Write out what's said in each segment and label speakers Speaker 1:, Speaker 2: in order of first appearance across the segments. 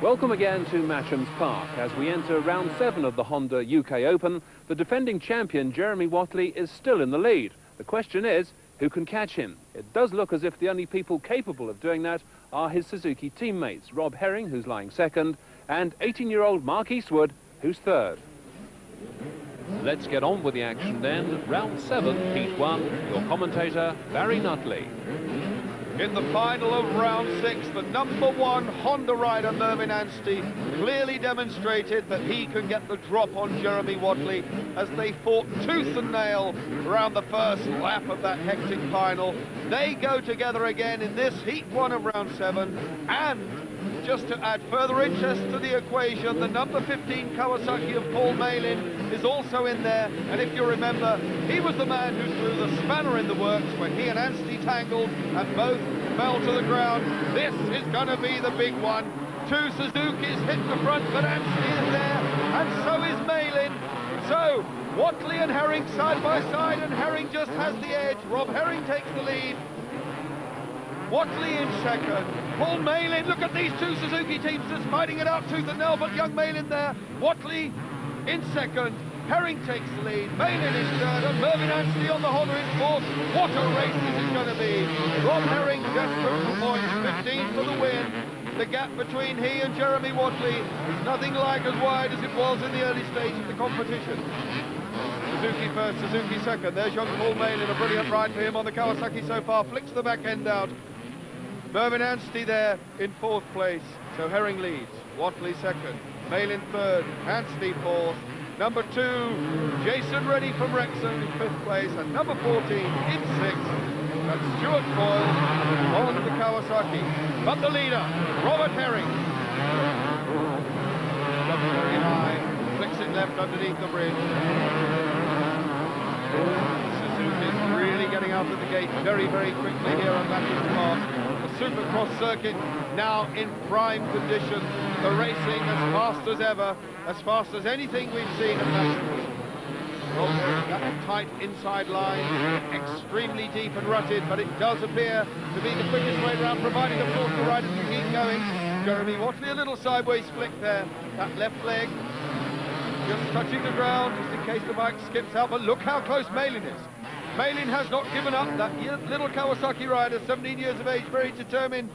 Speaker 1: Welcome again to Matchams Park. As we enter round 7 of the Honda UK Open, the defending champion Jeremy Whatley is still in the lead. The question is, who can catch him? It does look as if the only people capable of doing that are his Suzuki teammates, Rob Herring, who's lying second, and 18-year-old Mark Eastwood, who's third. Let's get on with the action then. Round 7, Heat 1, your commentator, Barry Nutley.
Speaker 2: In the final of round 6, the #1 Honda rider, Mervyn Anstey, clearly demonstrated that he can get the drop on Jeremy Whatley as they fought tooth and nail around the first lap of that hectic final. They go together again in this Heat 1 of round 7, and just to add further interest to the equation, the #15 Kawasaki of Paul Malin is also in there, and if you remember, he was the man who threw the spanner in the works when he and Anstey tangled and both fell to the ground. This is going to be the big one. Two Suzukis hit the front, but Anstey is there, and so is Malin. So, Whatley and Herring side by side, and Herring just has the edge. Rob Herring takes the lead. Whatley in second. Paul Malin, look at these two Suzuki teams just fighting it out tooth and nail, but young Malin there. Whatley in second. Herring takes the lead. Malin is third, and Mervyn Anstey on the Honda in fourth. What a race this is going to be. Rob Herring desperate for points, 15 for the win. The gap between he and Jeremy Whatley is nothing like as wide as it was in the early stage of the competition. Suzuki first, Suzuki second. There's young Paul Malin, a brilliant ride for him on the Kawasaki so far. Flicks the back end out. Mervyn Anstey there in fourth place. So Herring leads. Whatley second. Malin third. Anstey fourth. #2, Jason Reddy from Wrexham in fifth place. And #14 in sixth. That's Stuart Coyle on the Kawasaki. But the leader, Robert Herring. Jumps very high. Flicks it left underneath the bridge. Suzuki's really getting out of the gate very, very quickly here on Matchams Park. The Supercross circuit now in prime condition. The racing as fast as ever, as fast as anything we've seen at Matchams. That tight inside line, extremely deep and rutted, but it does appear to be the quickest way round, providing of course the riders can keep going. Jeremy Whatley, a little sideways flick there. That left leg just touching the ground, just in case the bike skips out, but look how close Malin is. Malin has not given up. That little Kawasaki rider, 17 years of age, very determined,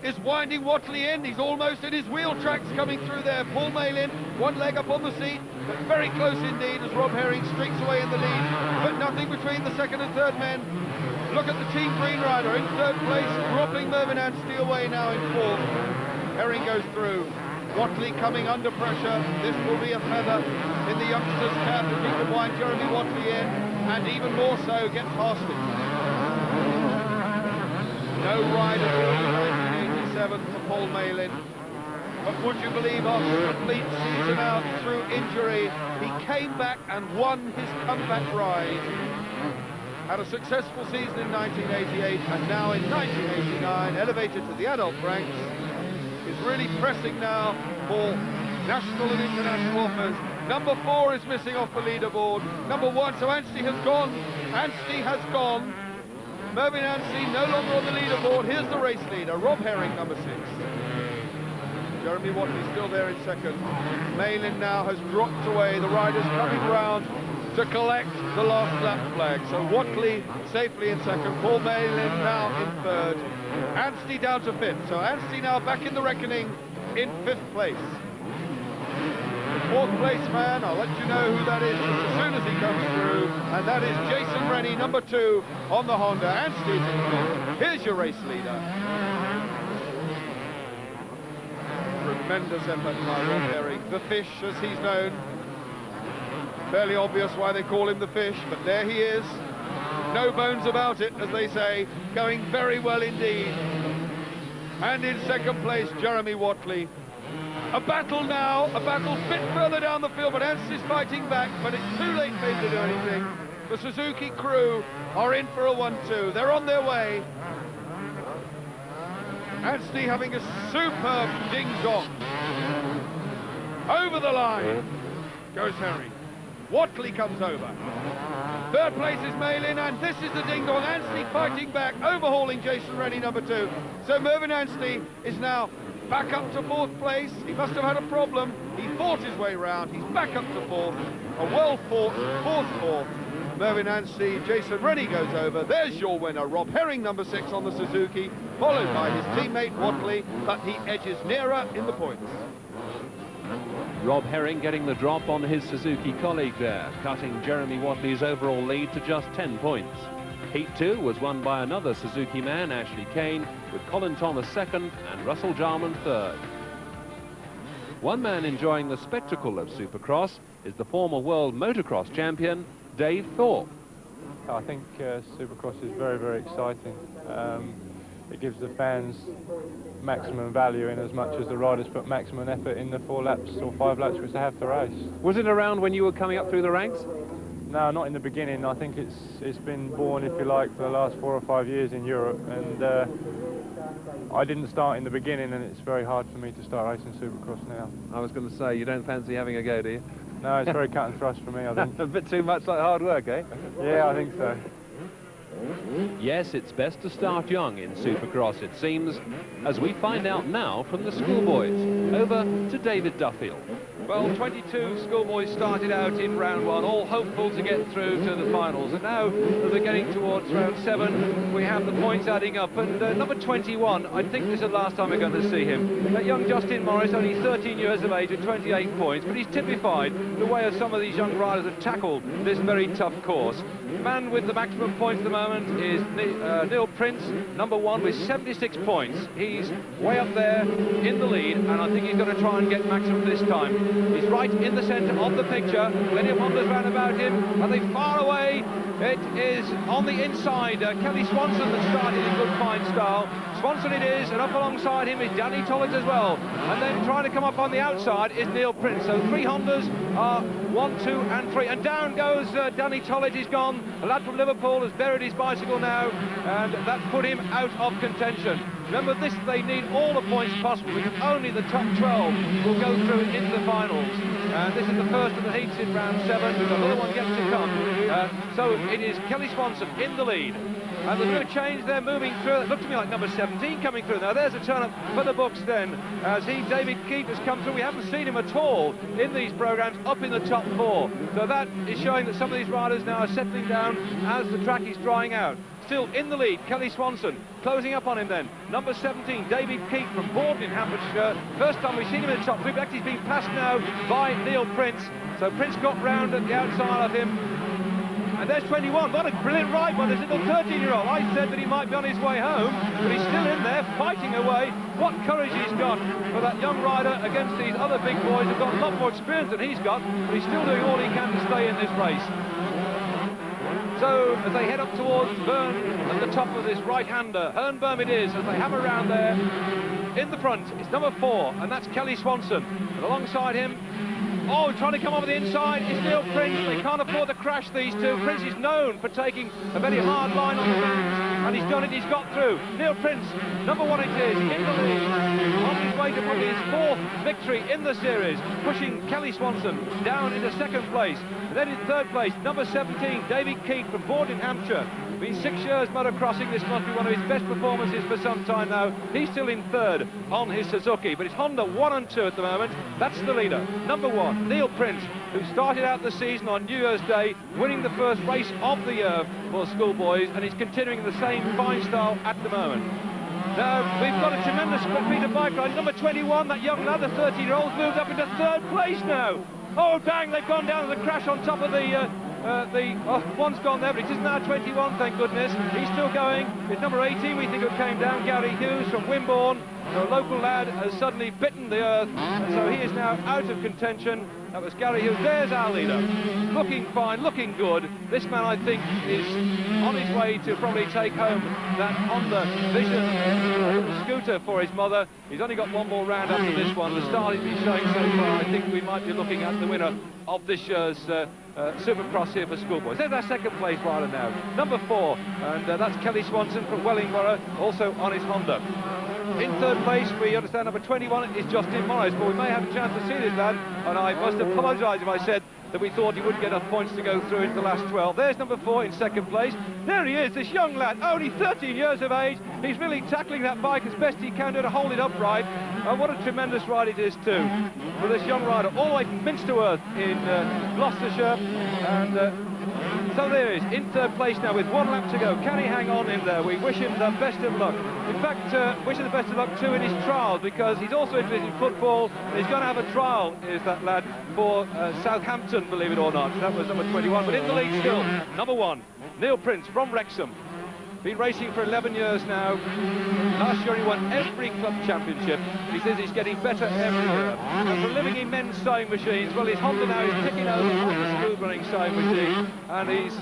Speaker 2: is winding Whatley in. He's almost in his wheel tracks coming through there. Paul Malin, one leg up on the seat, but very close indeed as Rob Herring streaks away in the lead. But nothing between the second and third men. Look at the Team Green rider in third place, dropping Mervyn Anstey away now in fourth. Herring goes through. Whatley coming under pressure. This will be a feather in the youngster's cap if he can wind Jeremy Whatley in, and even more so get past him. No ride at all in 1987 for Paul Malin. But would you believe, after a complete season out through injury, he came back and won his comeback ride. Had a successful season in 1988, and now in 1989, elevated to the adult ranks, is really pressing now for national and international offers. #4 is missing off the leaderboard. #1, so Anstey has gone. Anstey has gone. Mervyn Anstey no longer on the leaderboard. Here's the race leader, Rob Herring, #6. Jeremy Whatley still there in second. Malin now has dropped away. The riders coming round to collect the last lap flag. So Whatley safely in second. Paul Malin now in third. Anstey down to fifth. So Anstey now back in the reckoning in fifth place. The fourth place man, I'll let you know who that is as soon as he comes through. And that is Jason Rennie, #2 on the Honda. Anstey's in fifth. Here's your race leader. Tremendous effort by Rob Herring. The Fish, as he's known. Fairly obvious why they call him the Fish, but there he is. No bones about it, as they say. Going very well indeed. And in second place, Jeremy Whatley. A battle now, a battle a bit further down the field, but Anstey's fighting back, but it's too late for him to do anything. The Suzuki crew are in for a 1-2. They're on their way. Anstey having a superb ding-dong. Over the line goes Herring. Whatley comes over. Third place is Malin, and this is the ding-dong. Anstey fighting back, overhauling Jason Rennie, #2. So Mervyn Anstey is now back up to 4th place. He must have had a problem. He fought his way round. He's back up to 4th. A well-fought 4th. Mervyn Anstey, Jason Rennie goes over. There's your winner, Rob Herring, number 6 on the Suzuki, followed by his teammate Watley, but he edges nearer in the points.
Speaker 1: Rob Herring getting the drop on his Suzuki colleague there, cutting Jeremy Watley's overall lead to just 10 points. Heat 2 was won by another Suzuki man, Ashley Kane, with Colin Thomas second and Russell Jarman third. One man enjoying the spectacle of Supercross is the former world motocross champion, Dave Thorpe.
Speaker 3: I think Supercross is very, very exciting. It gives the fans maximum value in as much as the riders put maximum effort in the 4 laps or 5 laps which they have to race.
Speaker 1: Was it around when you were coming up through the ranks?
Speaker 3: No, not in the beginning. I think it's been born, if you like, for the last 4 or 5 years in Europe, and I didn't start in the beginning, and it's very hard for me to start racing Supercross now.
Speaker 1: I was going to say, you don't fancy having a go, do you?
Speaker 3: No, it's very cut and thrust for me, I think.
Speaker 1: A bit too much like hard work, eh?
Speaker 3: Yeah, I think so.
Speaker 1: Yes, it's best to start young in Supercross, it seems, as we find out now from the Schoolboys. Over to David Duffield.
Speaker 2: Well, 22 Schoolboys started out in round 1, all hopeful to get through to the finals. And now, as we're getting towards round 7, we have the points adding up. And number 21, I think this is the last time we're going to see him. That young Justin Morris, only 13 years of age, at 28 points. But he's typified the way of some of these young riders have tackled this very tough course. The man with the maximum points at the moment is Neil Prince, number 1, with 76 points. He's way up there in the lead, and I think he's going to try and get maximum this time. He's right in the centre of the picture. Plenty of Hondas round about him. Are they far away? It is on the inside. Kelly Swanson that started in good fine style. Swanson it is, and up alongside him is Danny Tollett as well. And then trying to come up on the outside is Neil Prince. So 3 Hondas are 1, 2 and 3. And down goes Danny Tollett. He's gone. A lad from Liverpool has buried his bicycle now, and that's put him out of contention. Remember this, they need all the points possible because only the top 12 will go through into the finals. And this is the first of the heats in round 7. Another one yet to come. So it is Kelly Swanson in the lead. And there's no change there moving through. It looked to me like number 17 coming through. Now there's a turn-up for the books then, as David Keith has come through. We haven't seen him at all in these programmes up in the top 4. So that is showing that some of these riders now are settling down as the track is drying out. Still in the lead, Kelly Swanson, closing up on him then. Number 17, David Keith from Borden in Hampshire. First time we've seen him in the top 3, but actually he's been passed now by Neil Prince. So Prince got round at the outside of him. And there's 21, what a brilliant ride by this little 13-year-old. I said that he might be on his way home, but he's still in there, fighting away. What courage he's got for that young rider against these other big boys who've got a lot more experience than he's got, but he's still doing all he can to stay in this race. So, as they head up towards Bern at the top of this right-hander, Hernberm it is, as they have around there. In the front, it's number 4, and that's Kelly Swanson. And alongside him, trying to come over the inside is Neil Prince. They can't afford to crash these two. Prince is known for taking a very hard line on the fans, and he's done it, he's got through. Neil Prince, number 1 it is, in the lead, on his way to probably his 4th victory in the series, pushing Kelly Swanson down into 2nd place. And then in 3rd place, number 17, David Keith from Borden, Hampshire. Been 6 years motocrossing. This must be one of his best performances for some time now. He's still in 3rd on his Suzuki, but it's Honda 1 and 2 at the moment. That's the leader. Number 1, Neil Prince, who started out the season on New Year's Day, winning the first race of the year for Schoolboys, and he's continuing the same fine style at the moment. Now, we've got a tremendous speed of bike ride. Number 21, that young lad, the 13-year-old, moved up into 3rd place now. Oh, dang, they've gone down to the crash on top of one's gone there, but it is now 21, thank goodness. He's still going. It's number 18, we think it came down, Gary Hughes from Wimborne. A local lad has suddenly bitten the earth, and so he is now out of contention. That was Gary Hughes. There's our leader. Looking fine, looking good. This man, I think, is on his way to probably take home that Honda Vision scooter for his mother. He's only got one more round after this one. The style he's been showing so far, I think we might be looking at the winner of this year's Supercross here for Schoolboys. There's our 2nd place rider now, number 4, and that's Kelly Swanson from Wellingborough, also on his Honda.
Speaker 4: In third place, we understand number 21 is Justin Morris, but we may have a chance to see this lad, and I must apologise if I said that we thought he wouldn't get enough points to go through into the last 12. There's number 4 in second place. There he is, this young lad, only 13 years of age. He's really tackling that bike as best he can do to hold it upright. And what a tremendous ride it is too, for this young rider, all the way from Minsterworth in Gloucestershire. And so there he is, in third place now with 1 lap to go. Can he hang on in there? We wish him the best of luck. In fact, wish him the best of luck too in his trials, because he's also interested in football. He's going to have a trial, is that lad, for Southampton, believe it or not. That was number 21, but in the lead still, number 1, Neil Prince from Wrexham. Been racing for 11 years now. Last year he won every club championship. He says he's getting better every year. And for living in men's sewing machines, well, his Honda now is ticking over on the smooth running sewing machine, and he's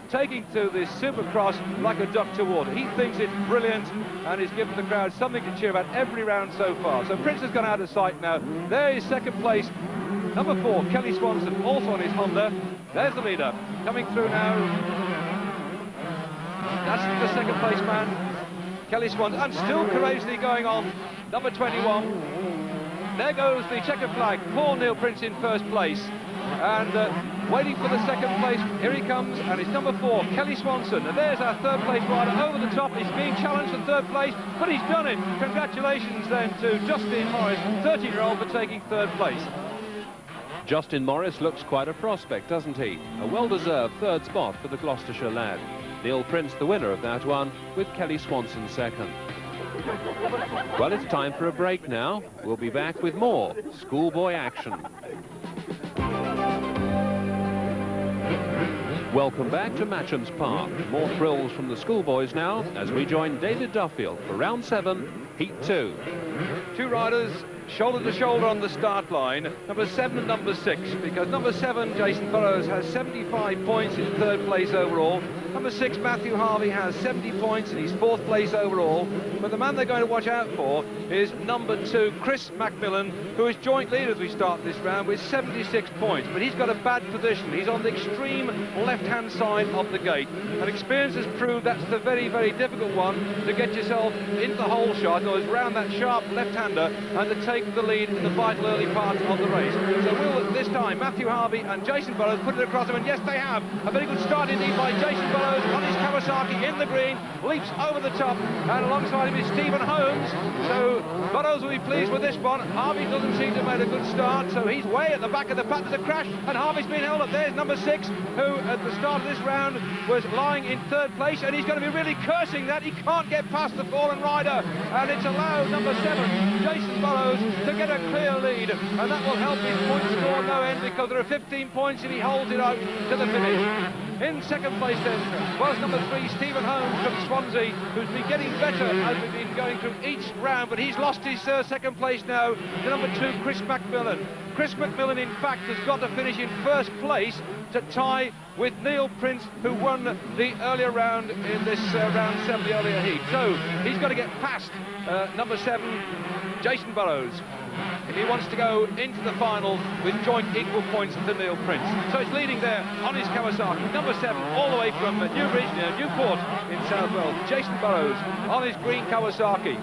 Speaker 4: taking to this Supercross like a duck to water. He thinks it's brilliant, and he's given the crowd something to cheer about every round so far. So Prince has gone out of sight now. There is second place, number 4, Kelly Swanson, also on his Honda. There's the leader, coming through now. That's the second place man, Kelly Swanson, and still courageously going on, number 21. There goes the checkered flag, poor Neil Prince in first place. And waiting for the second place, here he comes, and it's number 4, Kelly Swanson. And there's our third place rider over the top. He's being challenged for third place, but he's done it. Congratulations then to Justin Morris, 13-year-old, for taking third place.
Speaker 1: Justin Morris looks quite a prospect, doesn't he? A well-deserved third spot for the Gloucestershire lad. Neil Prince the winner of that one, with Kelly Swanson second. Well, it's time for a break now. We'll be back with more Schoolboy action. Welcome back to Matchams Park. More thrills from the Schoolboys now as we join David Duffield for round 7, heat 2.
Speaker 4: Two riders shoulder to shoulder on the start line, number 7 and number 6, because number 7, Jason Burrows, has 75 points in third place overall. Number 6, Matthew Harvey, has 70 points and he's 4th place overall. But the man they're going to watch out for is number 2, Chris Macmillan, who is joint leader as we start this round with 76 points. But he's got a bad position. He's on the extreme left-hand side of the gate. And experience has proved that's the very, very difficult one to get yourself into the hole shot, or around that sharp left-hander, and to take the lead in the vital early part of the race. So will, this time, Matthew Harvey and Jason Burrows put it across him, and yes, they have. A very good start indeed by Jason Burrows on his Kawasaki in the green, leaps over the top, and alongside him is Stephen Holmes. So Burrows will be pleased with this one. Harvey doesn't seem to have made a good start, so he's way at the back of the pack. There's a crash, and Harvey's been held up. There's number 6, who at the start of this round was lying in third place, and he's going to be really cursing that he can't get past the fallen rider. And it's allowed number 7, Jason Burrows, to get a clear lead, and that will help his point score no end, because there are 15 points and he holds it out to the finish. In second place then was number 3, Stephen Holmes from Swansea, who's been getting better as we've been going through each round, but he's lost his second place now to number 2, Chris Macmillan. Chris Macmillan, in fact, has got to finish in first place to tie with Neil Prince, who won the earlier round in this round 7, the earlier heat. So he's got to get past number 7, Jason Burrows, if he wants to go into the final with joint equal points to Neil Prince. So it's leading there on his Kawasaki, number 7, all the way from Newbridge, Newport in South Wales, Jason Burrows on his green Kawasaki.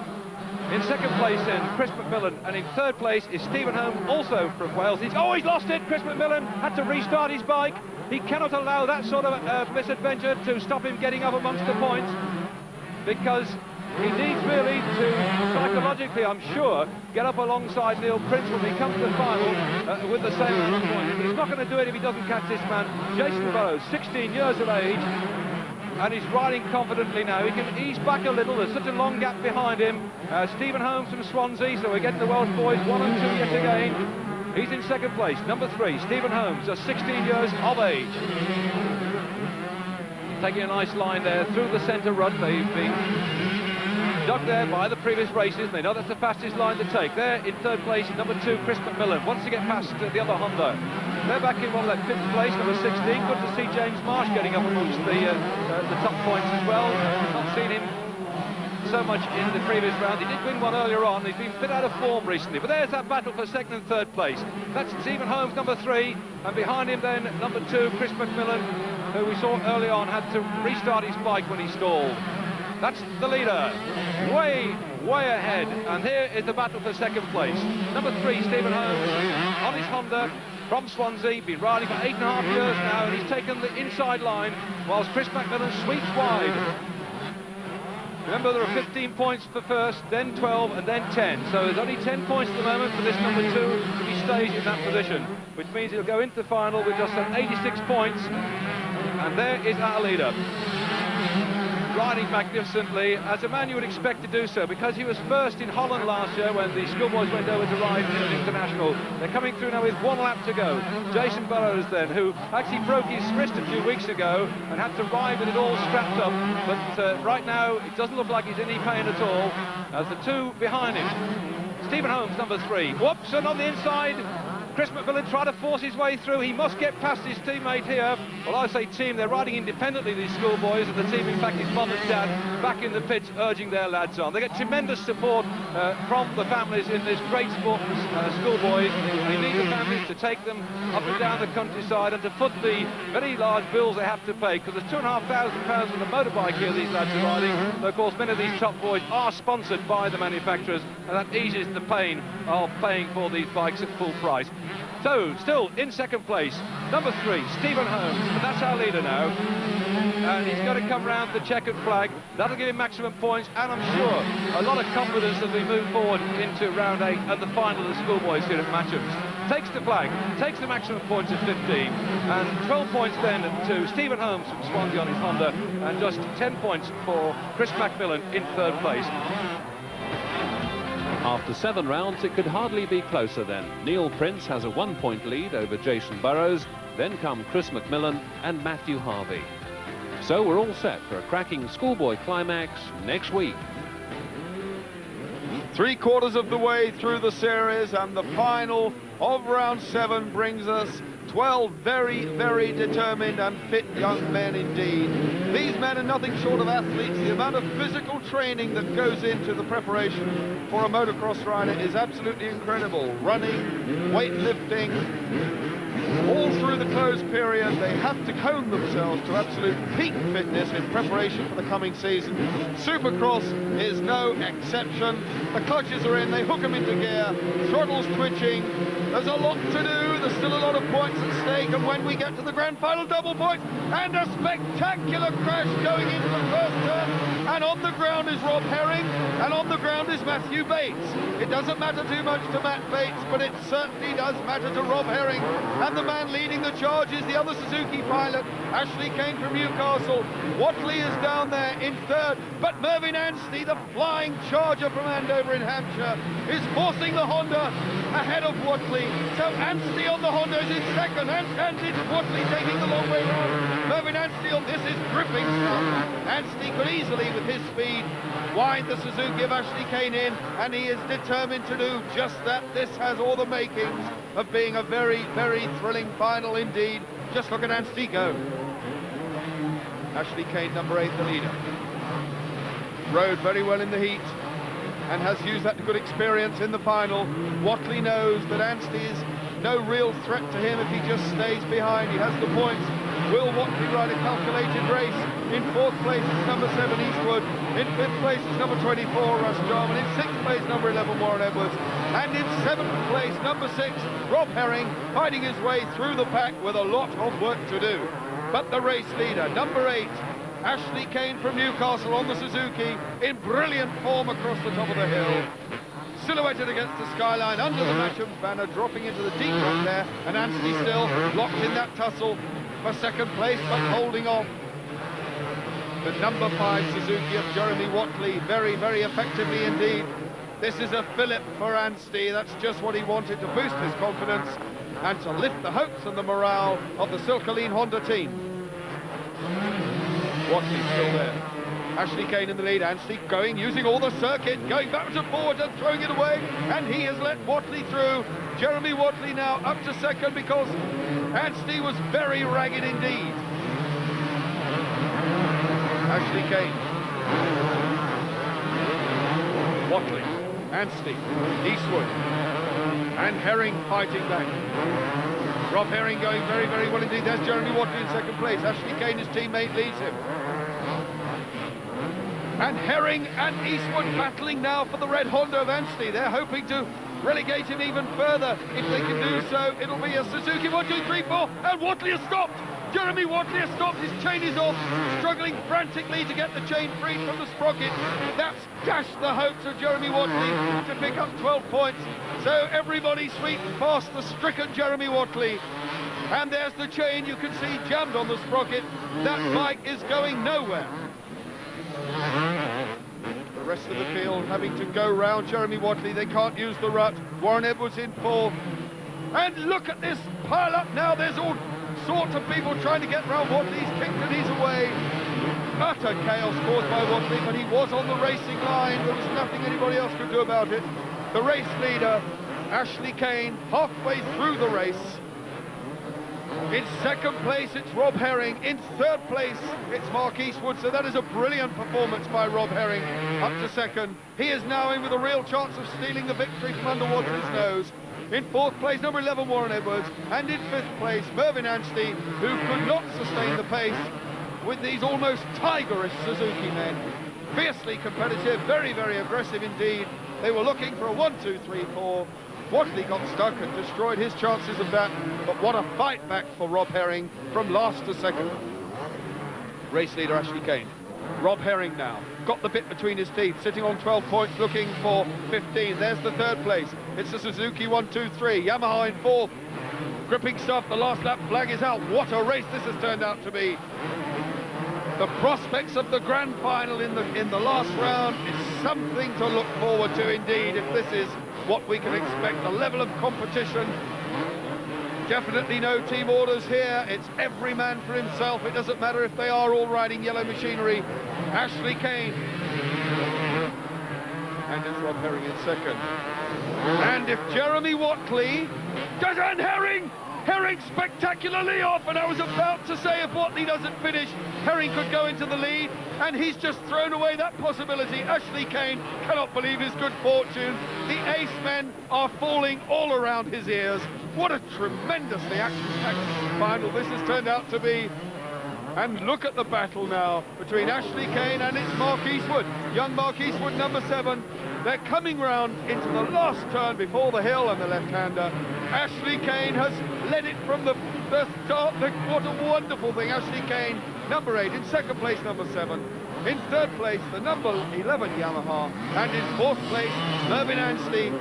Speaker 4: In second place then, Chris Macmillan, and in third place is Stephen Holmes, also from Wales. He's lost it. Chris Macmillan had to restart his bike. He cannot allow that sort of misadventure to stop him getting up amongst the points, because he needs really to psychologically, I'm sure, get up alongside Neil Prince when he comes to the final with the same amount of points. But he's not going to do it if he doesn't catch this man, Jason Burrows, 16 years of age, and he's riding confidently now. He can ease back a little. There's such a long gap behind him. Stephen Holmes from Swansea, so we're getting the Welsh boys 1 and 2 yet again. He's in second place, number 3, Stephen Holmes, just 16 years of age. Taking a nice line there through the centre rut. They've been dug there by the previous races. They know that's the fastest line to take. There in third place, number 2, Chris Macmillan, wants to get past the other Honda. They're back in that 5th place, number 16. Good to see James Marsh getting up amongst the top points as well. Not seen him so much in the previous round. He did win one earlier on. He's been a bit out of form recently. But there's that battle for second and third place. That's Stephen Holmes, number 3. And behind him then, number 2, Chris Macmillan, who we saw early on had to restart his bike when he stalled. That's the leader, way ahead. And here is the battle for second place. Number 3, Stephen Holmes, on his Honda from Swansea, been riding for 8.5 years now, and he's taken the inside line, whilst Chris McMillan sweeps wide. Remember, there are 15 points for first, then 12, and then 10. So there's only 10 points at the moment for this number 2 if he stays in that position, which means he'll go into the final with just 86 points. And there is our leader, riding magnificently, as a man you would expect to do so, because he was first in Holland last year when the Schoolboys went over to ride in an international. They're coming through now with 1 lap to go. Jason Burrows then, who actually broke his wrist a few weeks ago and had to ride with it all strapped up, but right now it doesn't look like he's in any pain at all, as the 2 behind him. Stephen Holmes, number 3. Whoops, and on the inside, Chris McMillan trying to force his way through. He must get past his teammate here. Well, I say team, they're riding independently, these Schoolboys, and the team, in fact, his mum and dad back in the pits urging their lads on. They get tremendous support from the families in this great sport, Schoolboys. They need the families to take them up and down the countryside and to foot the very large bills they have to pay, because there's £2,500 for the motorbike here these lads are riding. Though, of course, many of these top boys are sponsored by the manufacturers, and that eases the pain of paying for these bikes at full price. So, still in second place, number 3, Stephen Holmes, and that's our leader now. And he's got to come round the checkered flag. That'll give him maximum points, and I'm sure a lot of confidence as we move forward into round 8 and the final of the Schoolboys here at Matchams. Takes the flag, takes the maximum points at 15, and 12 points then to Stephen Holmes from Swansea on his Honda, and just 10 points for Chris McMillan in third place.
Speaker 1: After 7 rounds, it could hardly be closer then. Neil Prince has a 1-point lead over Jason Burrows, then come Chris McMillan and Matthew Harvey. So we're all set for a cracking Schoolboy climax next week.
Speaker 2: 3/4 of the way through the series, and the final of round 7 brings us 12 very, very determined and fit young men indeed. These men are nothing short of athletes. The amount of physical training that goes into the preparation for a motocross rider is absolutely incredible. Running, weightlifting, all through the closed period, they have to hone themselves to absolute peak fitness in preparation for the coming season. Supercross is no exception. The clutches are in, they hook them into gear, throttle's twitching. There's a lot to do, there's still a lot of points at stake, and when we get to the grand final, double points, and a spectacular crash going into the first turn, and on the ground is Rob Herring, and on the ground is Matthew Bates. It doesn't matter too much to Matt Bates, but it certainly does matter to Rob Herring, and the man leading the charge is the other Suzuki pilot, Ashley Kane from Newcastle. Watley is down there in third, but Mervyn Anstey, the flying charger from Andover in Hampshire, is forcing the Honda ahead of Watley. So Anstey on the Honda is in second, and it's Watley taking the long way round. Mervyn Anstey on this is gripping stuff. Anstey could easily, with his speed, wind the Suzuki of Ashley Kane in, and he is determined to do just that. This has all the makings of being a very, very thrilling final indeed. Just look at Anstey go. Ashley Kane, number 8, the leader. Rode very well in the heat and has used that to good experience in the final. Watley knows that Anstey is no real threat to him if he just stays behind. He has the points. Will Watley ride a calculated race? In 4th place is number 7, Eastwood. In 5th place is number 24, Russ Jarman. In 6th place, number 11, Warren Edwards. And in 7th place, number 6, Rob Herring, fighting his way through the pack with a lot of work to do. But the race leader, number 8, Ashley Kane from Newcastle on the Suzuki, in brilliant form across the top of the hill. Silhouetted against the skyline under the Matchams banner, dropping into the deep rock there, and Anstey still locked in that tussle for second place, but holding off the number 5 Suzuki of Jeremy Watley very, very effectively indeed. This is a fillip for Anstey. That's just what he wanted, to boost his confidence and to lift the hopes and the morale of the Silcoline Honda team. Watley still there. Ashley Kane in the lead. Anstey going, using all the circuit, going backwards and forwards and throwing it away, and he has let Watley through. Jeremy Watley now up to second because Anstey was very ragged indeed. Ashley Kane. Watley. Anstey. Eastwood. And Herring fighting back. Rob Herring going very, very well indeed. There's Jeremy Watley in second place. Ashley Kane, his teammate, leads him. And Herring and Eastwood battling now for the red Honda of Anstey. They're hoping to relegate him even further. If they can do so, it'll be a Suzuki 1, 2, 3, 4, and Whatley has stopped. Jeremy Whatley has stopped, his chain is off, struggling frantically to get the chain freed from the sprocket. That's dashed the hopes of Jeremy Whatley to pick up 12 points. So everybody sweep past the stricken Jeremy Whatley. And there's the chain you can see jammed on the sprocket. That bike is going nowhere. The rest of the field having to go round Jeremy Whatley. They can't use the rut. Warren Edwards in fourth. And look at this pile up now. There's all sorts of people trying to get round Whatley. He's kicked and he's away. Utter chaos caused by Whatley, but he was on the racing line. There was nothing anybody else could do about it. The race leader, Ashley Kane, halfway through the race. In second place, it's Rob Herring. In third place, it's Mark Eastwood. So that is a brilliant performance by Rob Herring, up to second. He is now in with a real chance of stealing the victory from under Whatley's nose. In fourth place, number 11, Warren Edwards. And in fifth place, Mervyn Anstey, who could not sustain the pace with these almost tigerish Suzuki men. Fiercely competitive, very, very aggressive indeed. They were looking for a 1, 2, 3, 4. Whatley got stuck and destroyed his chances of that, but what a fight back for Rob Herring from last to second. Race leader Ashley Kane. Rob Herring now, got the bit between his teeth, sitting on 12 points, looking for 15. There's the third place. It's the Suzuki 1, 2, 3. Yamaha in fourth. Gripping stuff, the last lap flag is out. What a race this has turned out to be. The prospects of the grand final in the last round is something to look forward to indeed, if this is what we can expect. The level of competition, definitely no team orders here. It's every man for himself. It doesn't matter if they are all riding yellow machinery. Ashley Kane. And it's Rob Herring in second. And if Jeremy Whatley doesn't Herring spectacularly off, and I was about to say if Whatley doesn't finish, Herring could go into the lead, and he's just thrown away that possibility. Ashley Kane cannot believe his good fortune. The ace men are falling all around his ears. What a tremendously action-packed final this has turned out to be. And look at the battle now between Ashley Kane and it's Mark Eastwood. Young Mark Eastwood, number 7. They're coming round into the last turn before the hill and the left-hander. Ashley Kane has led it from the start. What a wonderful thing. Ashley Kane, number 8. In second place, number 7. In third place, the number 11 Yamaha. And in fourth place, Mervyn Anstey.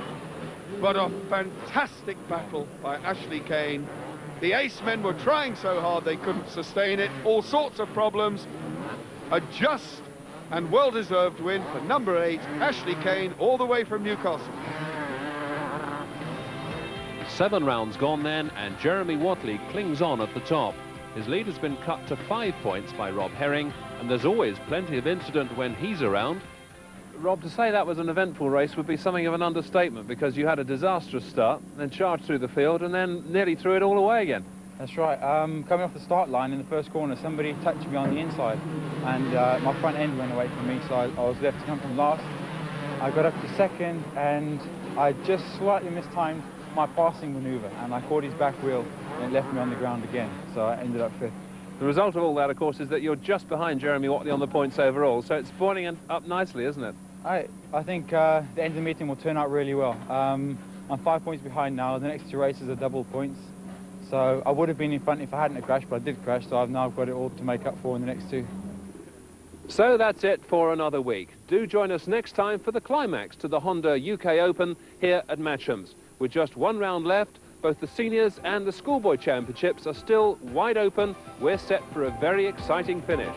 Speaker 2: But a fantastic battle by Ashley Kane. The ace men were trying so hard they couldn't sustain it. All sorts of problems. A just and well-deserved win for number 8, Ashley Kane, all the way from Newcastle.
Speaker 1: 7 rounds gone then, and Jeremy Whatley clings on at the top. His lead has been cut to 5 points by Rob Herring, and there's always plenty of incident when he's around. Rob, to say that was an eventful race would be something of an understatement, because you had a disastrous start, then charged through the field, and then nearly threw it all away again.
Speaker 5: That's right. Coming off the start line in the first corner, somebody touched me on the inside, and my front end went away from me, so I was left to come from last. I got up to second, and I just slightly mistimed my passing manoeuvre, and I caught his back wheel, and it left me on the ground again, so I ended up 5th.
Speaker 1: The result of all that, of course, is that you're just behind Jeremy Whatley on the points overall, so it's boiling up nicely, isn't it?
Speaker 5: I think the end of the meeting will turn out really well. I'm 5 points behind now. The next 2 races are double points. So I would have been in front if I hadn't crashed, but I did crash, so I've now got it all to make up for in the next 2.
Speaker 1: So that's it for another week. Do join us next time for the climax to the Honda UK Open here at Matchams. With just 1 round left, both the Seniors and the Schoolboy Championships are still wide open. We're set for a very exciting finish.